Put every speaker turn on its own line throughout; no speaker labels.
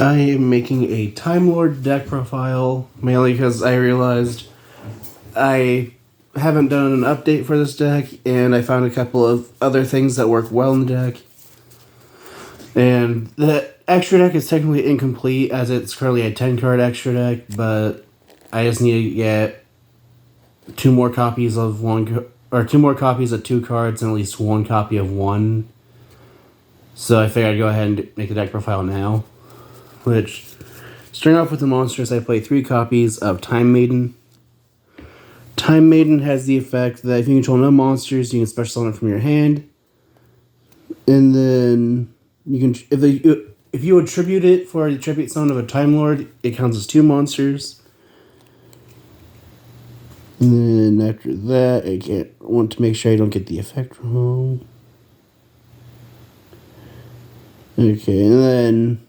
I am making a Time Lord deck profile, mainly because I realized I haven't done an update for this deck, and I found a couple of other things that work well in the deck. And the extra deck is technically incomplete, as it's currently a 10-card extra deck, but I just need to get two more copies of two cards and at least one copy of one. So I figured I'd go ahead and make the deck profile now. Which, starting off with the monsters, I play 3 copies of Time Maiden. Time Maiden has the effect that if you control no monsters, you can special summon it from your hand. And then you can, if you attribute it for the tribute summon of a Time Lord, it counts as 2 monsters. And then after that, I want to make sure I don't get the effect wrong. Okay, and then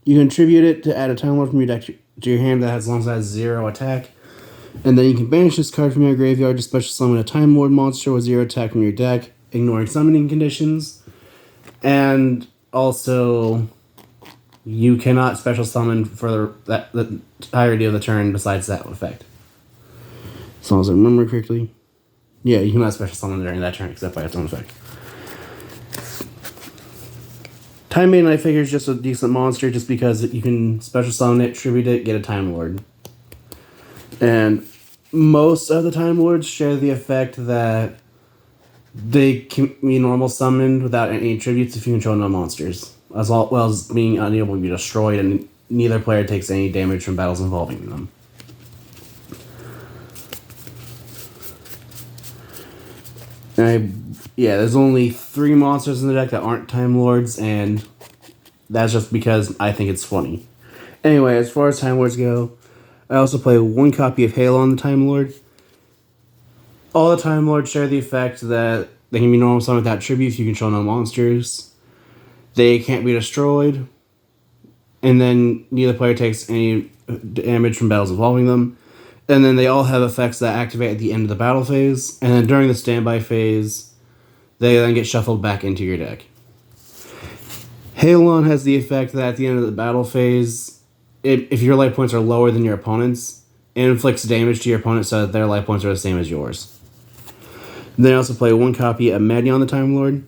you can attribute it to add a Time Lord from your deck to your hand that has long as it has 0 attack. And then you can banish this card from your graveyard to special summon a Time Lord monster with 0 attack from your deck, ignoring summoning conditions. And also, you cannot special summon for the entirety of the turn besides that effect. As long as I remember correctly. Yeah, you cannot special summon during that turn except by its own effect. Time Maiden, I figure, is just a decent monster just because you can special summon it, tribute it, get a Time Lord. And most of the Time Lords share the effect that they can be normal summoned without any tributes if you control no monsters, as well as being unable to be destroyed, and neither player takes any damage from battles involving them. There's only 3 monsters in the deck that aren't Time Lords, and that's just because I think it's funny. Anyway, as far as Time Lords go, I also play 1 copy of Halo on the Time Lord. All the Time Lords share the effect that they can be normal summoned without tribute if you control no monsters. They can't be destroyed, and then neither player takes any damage from battles involving them. And then they all have effects that activate at the end of the battle phase, and then during the standby phase, they then get shuffled back into your deck. Halon has the effect that at the end of the battle phase, if your life points are lower than your opponent's, it inflicts damage to your opponent so that their life points are the same as yours. Then I also play 1 copy of Medion the Time Lord.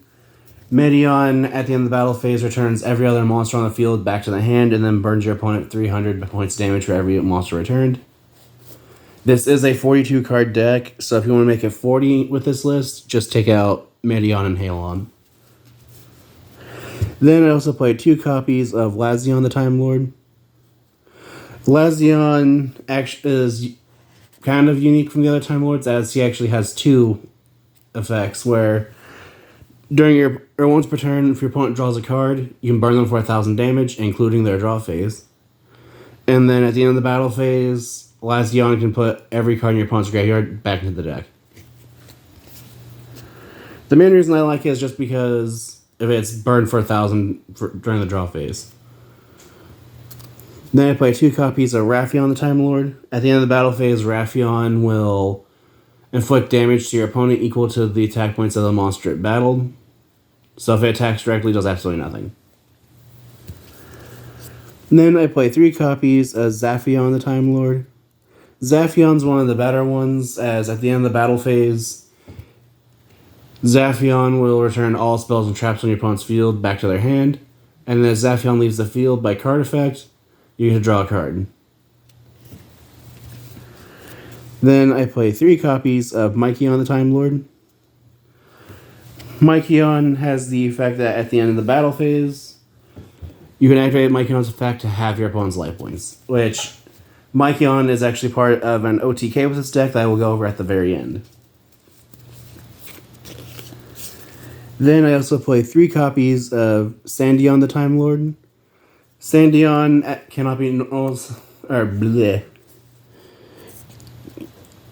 Medion, at the end of the battle phase, returns every other monster on the field back to the hand and then burns your opponent 300 points damage for every monster returned. This is a 42 card deck, so if you want to make it 40 with this list, just take out Medion and Halon. Then I also played 2 copies of Lazion the Time Lord. Lazion is kind of unique from the other Time Lords, as he actually has 2 effects, where during once per turn, if your opponent draws a card, you can burn them for 1,000 damage, including their draw phase. And then at the end of the battle phase, Lazion can put every card in your opponent's graveyard back into the deck. The main reason I like it is just because if it's burned for 1,000 during the draw phase. Then I play 2 copies of Raffion the Time Lord. At the end of the battle phase, Raffion will inflict damage to your opponent equal to the attack points of the monster it battled. So if it attacks directly, it does absolutely nothing. And then I play 3 copies of Zaphion the Time Lord. Zaphion's one of the better ones, as at the end of the battle phase, Zaphion will return all spells and traps on your opponent's field back to their hand, and then as Zaphion leaves the field by card effect, you can draw a card. Then I play 3 copies of Mykion the Time Lord. Mykion has the effect that at the end of the battle phase, you can activate Mykion's effect to halve your opponent's life points, which Mykion is actually part of an OTK with this deck that I will go over at the very end. Then I also play 3 copies of Sandion the Time Lord. Sandion cannot be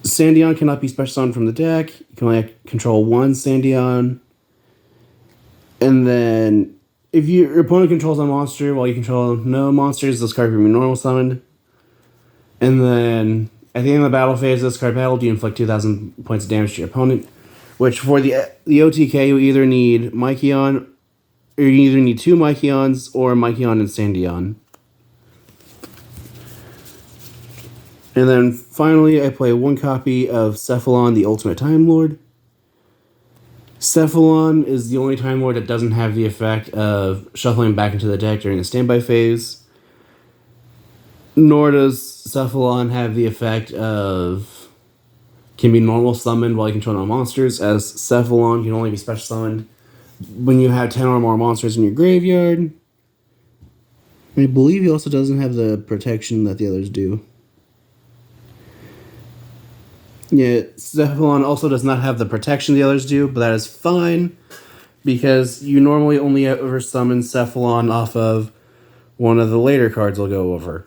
Sandion cannot be special summoned from the deck. You can only control 1 Sandion. And then if your opponent controls a monster while you control no monsters, this card can be normal summoned. And then at the end of the battle phase, this card battled, you inflict 2,000 points of damage to your opponent. Which for the OTK, you either need 2 Mykions or Mykion and Sandion. And then finally, I play one copy of Cephalon, the Ultimate Time Lord. Cephalon is the only Time Lord that doesn't have the effect of shuffling back into the deck during the standby phase. Nor does Cephalon have the effect of can be normal summoned while you control monsters, as Cephalon can only be special summoned when you have 10 or more monsters in your graveyard. I believe he also doesn't have the protection that the others do. Yeah, Cephalon also does not have the protection the others do, but that is fine because you normally only ever summon Cephalon off of one of the later cards we'll go over.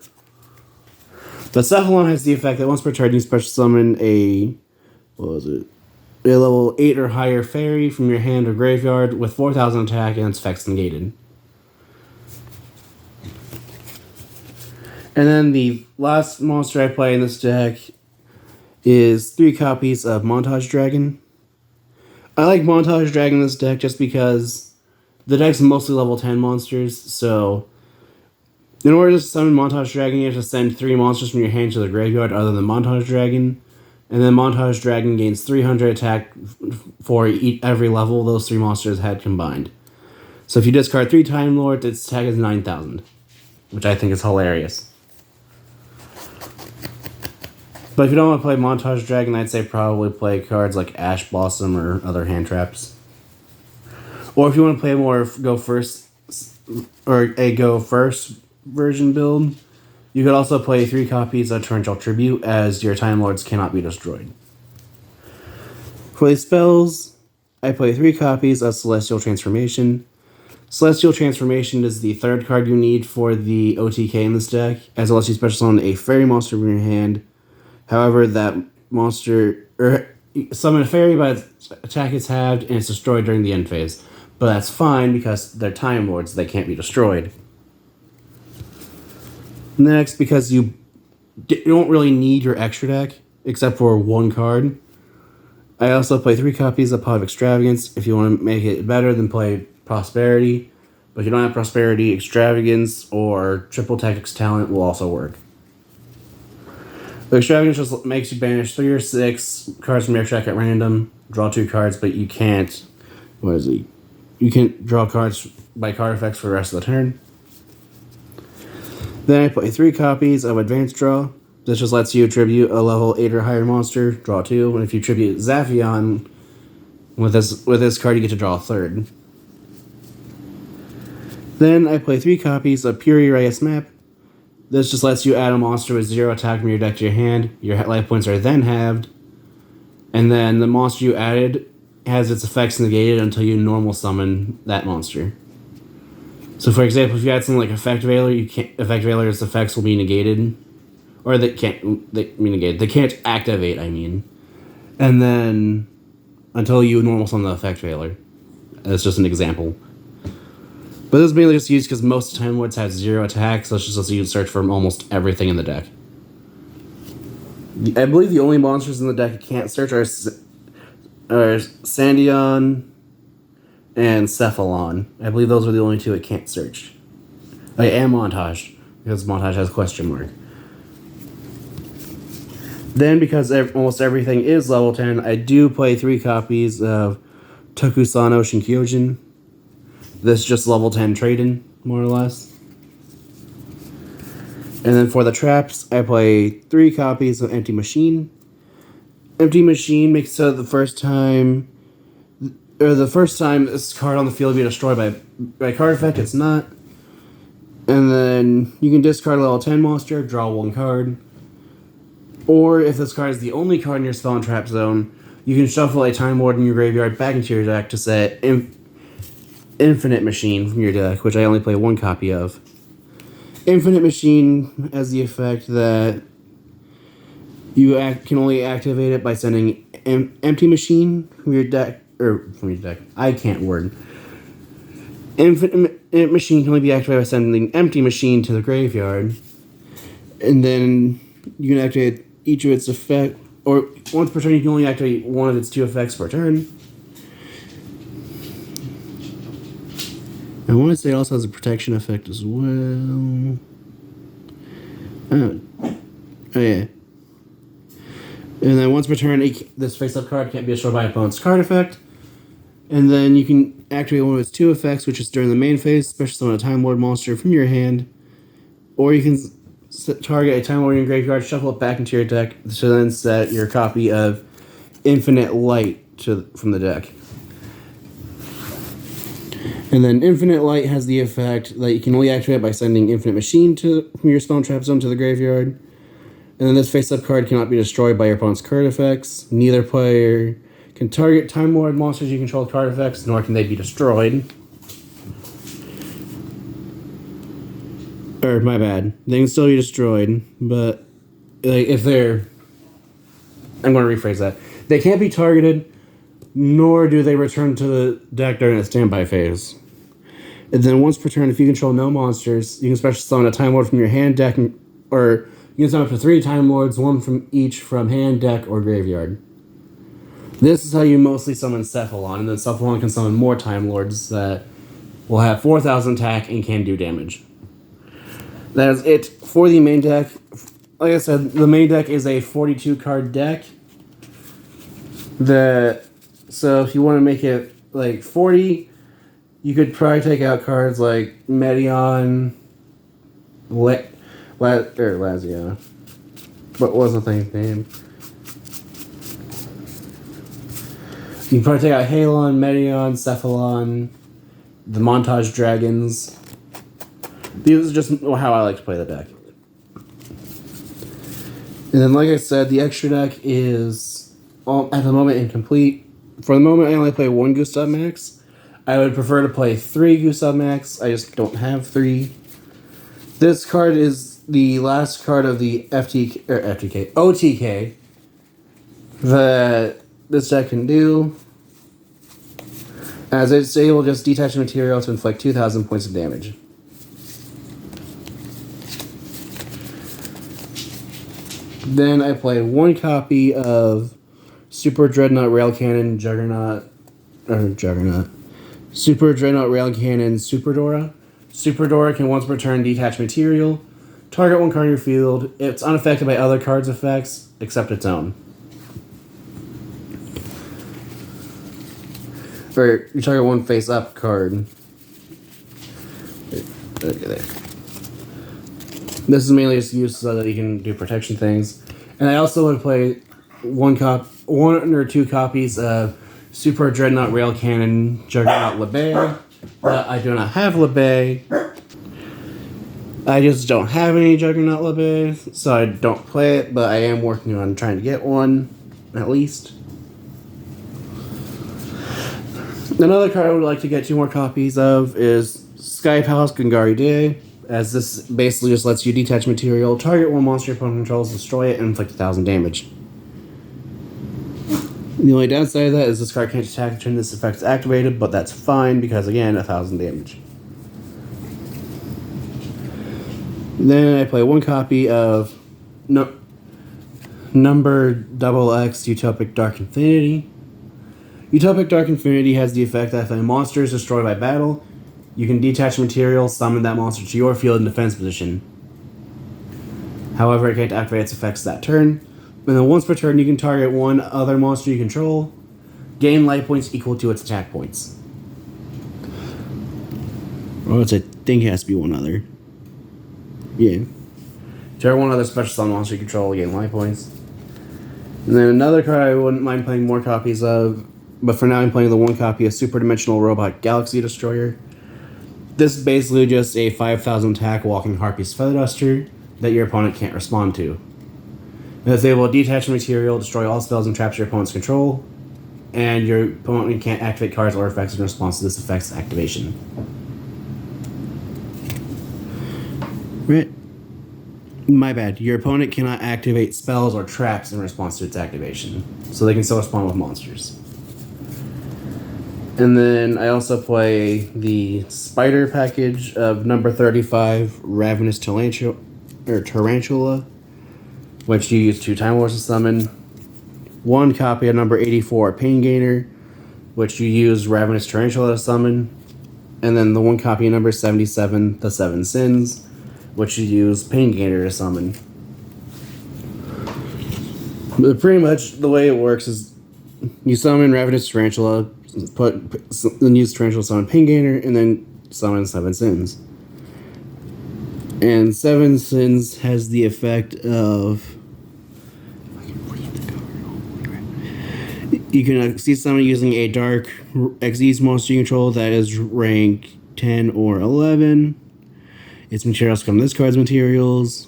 But Cephalon has the effect that once per turn you special summon a level 8 or higher fairy from your hand or graveyard with 4,000 attack and its effects negated. And then the last monster I play in this deck is 3 copies of Montage Dragon. I like Montage Dragon in this deck just because the deck's mostly level 10 monsters, so in order to summon Montage Dragon, you have to send 3 monsters from your hand to the graveyard other than Montage Dragon, and then Montage Dragon gains 300 attack for every level those 3 monsters had combined. So if you discard 3 Time Lords, its attack is 9,000, which I think is hilarious. But if you don't want to play Montage Dragon, I'd say probably play cards like Ash Blossom or other hand traps. Or if you want to play more go first version build, you could also play 3 copies of Torrential Tribute, as your Time Lords cannot be destroyed. For the spells, I play 3 copies of Celestial Transformation. Celestial Transformation is the 3rd card you need for the OTK in this deck, as it lets you special summon a fairy monster from your hand. However, that monster summon a fairy by its attack is halved and it's destroyed during the end phase. But that's fine because they're Time Lords, they can't be destroyed. Next, because you don't really need your extra deck, except for 1 card, I also play 3 copies of Pot of Extravagance. If you want to make it better, then play Prosperity. But if you don't have Prosperity, Extravagance or Triple Tactics Talent will also work. The Extravagance just makes you banish 3 or 6 cards from your deck at random, draw 2 cards, but you can't... You can draw cards by card effects for the rest of the turn. Then I play 3 copies of Advanced Draw. This just lets you tribute a level 8 or higher monster, draw 2. And if you tribute Zaphion with this card, you get to draw a 3rd. Then I play 3 copies of Pure Urias Map. This just lets you add a monster with 0 attack from your deck to your hand. Your life points are then halved. And then the monster you added has its effects negated until you normal summon that monster. So for example, if you add something like Effect Veiler, Effect Veiler's effects will be negated. Or they can't activate, I mean. And then until you normal summon the Effect Veiler. That's just an example. But this is mainly just used because most Time Lords have 0 attack, so it's just lets you search for almost everything in the deck. I believe the only monsters in the deck you can't search are Sandion and Cephalon. I believe those are the only 2 it can't search. And Montage, because Montage has question mark. Then, because almost everything is level 10, I do play 3 copies of Tokusano Shinkyojin. This is just level 10 trade-in, more or less. And then for the traps, I play 3 copies of Empty Machine. Empty Machine makes so the first time this card on the field will be destroyed by card effect, it's not. And then you can discard a level 10 monster, draw 1 card. Or if this card is the only card in your spell and trap zone, you can shuffle a Time Lord in your graveyard back into your deck to set Infinite Machine from your deck, which I only play 1 copy of. Infinite Machine has the effect that you can only activate it by sending Empty Machine from your deck. I can't word. Infinite Machine can only be activated by sending Empty Machine to the graveyard. And then you can activate each of its effects. Or once per turn, you can only activate 1 of its 2 effects per turn. I want to say it also has a protection effect as well. Oh yeah. And then once per turn, this face-up card can't be destroyed by opponent's card effect. And then you can activate one of its 2 effects, which is during the main phase, special summon a Time Lord monster from your hand. Or you can target a Time Lord in your graveyard, shuffle it back into your deck, to then set your copy of Infinite Light from the deck. And then Infinite Light has the effect that you can only activate by sending Infinite Machine from your Spell and Trap Zone to the graveyard. And then this face-up card cannot be destroyed by your opponent's card effects. Neither player can target Time Lord monsters you control with card effects, nor can they be destroyed. Or, my bad. They can still be destroyed, but if they're... I'm going to rephrase that. They can't be targeted, nor do they return to the deck during a standby phase. And then once per turn, if you control no monsters, you can special summon a Time Lord from your hand, deck, or you can summon up to 3 Time Lords, 1 from each from hand, deck, or graveyard. This is how you mostly summon Cephalon, and then Cephalon can summon more Time Lords that will have 4,000 attack and can do damage. That is it for the main deck. Like I said, the main deck is a 42 card deck. So if you want to make it like 40, you could probably take out cards like Medion, Lazia. What was the thing's name? You can probably take out Halon, Medion, Cephalon, the Montage Dragons. These are just how I like to play the deck. And then, like I said, the extra deck is at the moment incomplete. For the moment, I only play 1 Gustav Max. I would prefer to play 3 Gustav Max. I just don't have 3. This card is the last card of the OTK that this deck can do, as it's able to just detach material to inflict 2,000 points of damage. Then I play 1 copy of Super Dreadnought Rail Cannon Super Dreadnought Rail Cannon Super Dora. Super Dora can once per turn detach material, target 1 card in your field. It's unaffected by other cards' effects, except its own. Or you target 1 face-up card. Okay, there. This is mainly just used so that you can do protection things. And I also would play 1 or 2 copies of Super Dreadnought Rail Cannon Juggernaut LeBay. But I do not have LeBay. I just don't have any Juggernaut LeBay, so I don't play it, but I am working on trying to get one, at least. Another card I would like to get 2 more copies of is Sky Palace Gangari Day, as this basically just lets you detach material, target 1 monster your opponent controls, destroy it, and inflict 1,000 damage. The only downside of that is this card can't attack until this effect is activated, but that's fine because, again, 1,000 damage. Then I play 1 copy of number XX Utopic Dark Infinity. Utopic Dark Infinity has the effect that if a monster is destroyed by battle, you can detach material, summon that monster to your field in defense position. However, it can't activate its effects that turn. And then once per turn, you can target 1 other monster you control, gain life points equal to its attack points. Oh, I think it has to be 1 other. Yeah. Target 1 other special summon monster you control, gain life points. And then another card I wouldn't mind playing more copies of, but for now I'm playing the 1 copy of Super Dimensional Robot Galaxy Destroyer. This is basically just a 5,000 attack walking Harpy's Feather Duster that your opponent can't respond to. And it's able to detach material, destroy all spells and traps your opponent's control, and your opponent can't activate cards or effects in response to this effect's activation. Right. My bad. Your opponent cannot activate spells or traps in response to its activation, so they can still respond with monsters. And then I also play the Spider package of number 35, Ravenous Tarantula, which you use 2 Time Lords to summon. 1 copy of number 84, Pain Gainer, which you use Ravenous Tarantula to summon. And then the 1 copy of number 77, The 7 Sins, which you use Pain Gainer to summon. But pretty much the way it works is you summon Ravenous Tarantula, then use Tarantula summon Pain Gainer, and then summon Seven Sins. And Seven Sins has the effect of you can see summon using a Dark Xyz monster you control that is rank 10 or 11. Its materials come from this card's materials.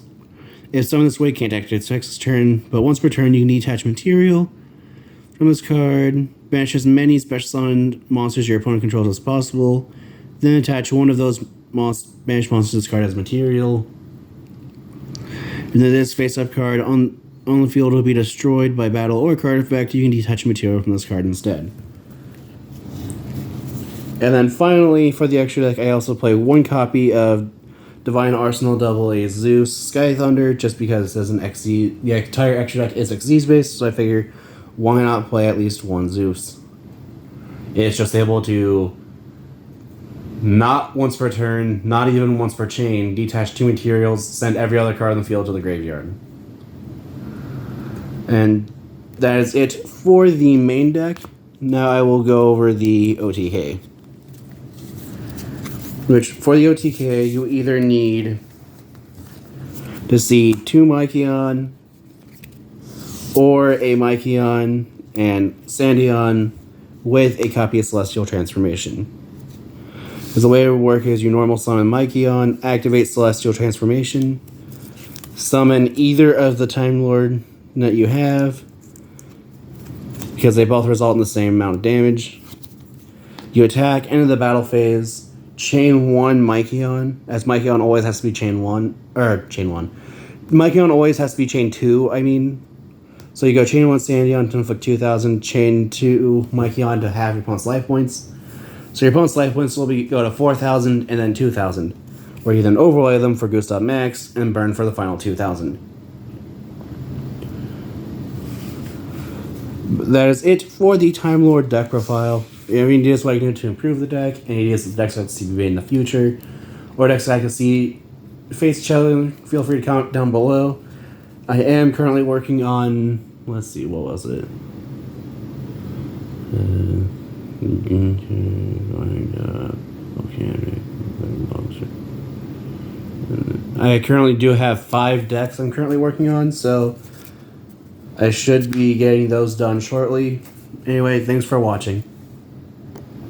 If summoned this way, it can't activate its next turn, but once per turn, you can detach material from this card. Banish as many special summoned monsters your opponent controls as possible. Then attach one of those banished monsters to this card as material. And then this face-up card on the field will be destroyed by battle or card effect. You can detach material from this card instead. And then finally, for the extra deck, I also play one copy of Divine Arsenal AA Zeus Sky Thunder, just because it says an XZ. The entire extra deck is XZ based, so I figure why not play at least one Zeus? It's just able to not once per turn, not even once per chain, detach 2 materials, send every other card on the field to the graveyard. And that is it for the main deck. Now I will go over the OTK. Which, for the OTK, you either need to see 2 Mykion, or a Mykion and Sandion with a copy of Celestial Transformation. Because the way it would work is you normal summon Mykion, activate Celestial Transformation, summon either of the Time Lord that you have, because they both result in the same amount of damage. You attack, enter the battle phase, chain 1 Mykion, as Mykion always has to be chain 1. Mykion always has to be chain 2, So you go chain 1 Sandion to inflict 2,000, chain 2 Mykion to have your opponent's life points. So your opponent's life points will go to 4,000 and then 2,000, where you then overlay them for Gustav Max and burn for the final 2,000. That is it for the Time Lord deck profile. Any ideas what I can do to improve the deck, any ideas of decks I'd like to see made in the future, or decks I can see face each other, feel free to comment down below. I am currently working on, let's see, what was it? I currently do have 5 decks I'm currently working on, so I should be getting those done shortly. Anyway, thanks for watching.